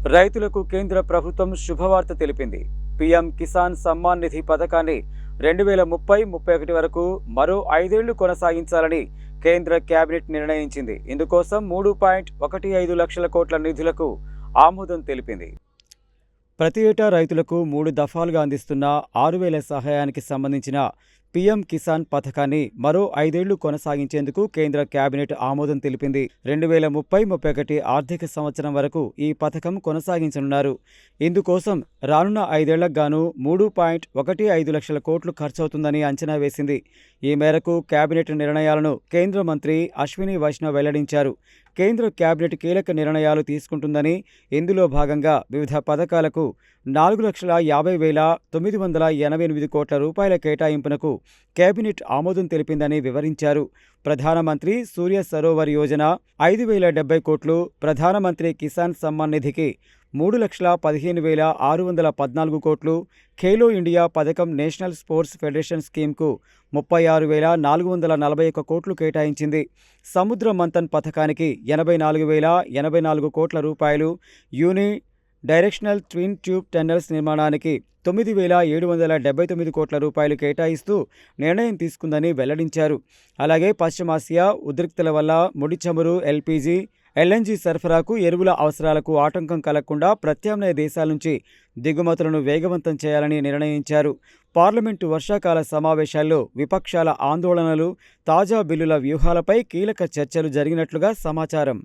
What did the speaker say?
రైతులకు కేంద్ర ప్రభుత్వం శుభవార్త తెలిపింది. పీఎం కిసాన్ సమ్మాన్ నిధి పథకాన్ని 2030-31 వరకు మరో 5 ఏళ్లు కొనసాగించాలని కేంద్ర కేబినెట్ నిర్ణయించింది. ఇందుకోసం 3.15 లక్షల కోట్ల నిధులకు ఆమోదం తెలిపింది. ప్రతి ఏటా రైతులకు 3 దఫాలుగా అందిస్తున్న 6,000 సహాయానికి సంబంధించిన పీఎం కిసాన్ పథకాన్ని మరో 5 ఏళ్లు కొనసాగించేందుకు కేంద్ర కేబినెట్ ఆమోదం తెలిపింది. 2030-31 ఆర్థిక సంవత్సరం వరకు ఈ పథకం కొనసాగించనున్నారు. ఇందుకోసం రానున్న 5 ఏళ్లకు గాను 3.15 లక్షల కోట్లు ఖర్చవుతుందని అంచనా వేసింది. ఈ మేరకు కేబినెట్ నిర్ణయాలను కేంద్ర మంత్రి అశ్విని వైష్ణవ్ వెల్లడించారు. కేంద్ర కేబినెట్ కీలక నిర్ణయాలు తీసుకుంటుందని, ఇందులో భాగంగా వివిధ పథకాలకు 4,50,988 కోట్ల రూపాయల కేటాయింపునకు కేబినెట్ ఆమోదం తెలిపిందని వివరించారు. ప్రధానమంత్రి సూర్య సరోవర్ యోజన 5,070 కోట్లు, ప్రధానమంత్రి కిసాన్ సమ్మాన్ నిధికి 3,15,614 కోట్లు, ఖేలో ఇండియా పథకం నేషనల్ స్పోర్ట్స్ ఫెడరేషన్ స్కీమ్కు 36,441 కోట్లు కేటాయించింది. సముద్ర మంథన్ పథకానికి 84,084 కోట్ల రూపాయలు, యూని డైరెక్షనల్ ట్విన్ ట్యూబ్ టన్నెల్స్ నిర్మాణానికి 9,779 కోట్ల రూపాయలు కేటాయిస్తూ నిర్ణయం తీసుకుందని వెల్లడించారు. అలాగే పశ్చిమాసియా ఉద్రిక్తల వల్ల ముడి చమురు, ఎల్పీజీ, ఎల్ఎన్జీ సరఫరాకు, ఎరువుల అవసరాలకు ఆటంకం కలగకుండా ప్రత్యామ్నాయ దేశాల నుంచి దిగుమతులను వేగవంతం చేయాలని నిర్ణయించారు. పార్లమెంటు వర్షాకాల సమావేశాల్లో విపక్షాల ఆందోళనలు, తాజా బిల్లుల వ్యూహాలపై కీలక చర్చలు జరిగినట్లుగా సమాచారం.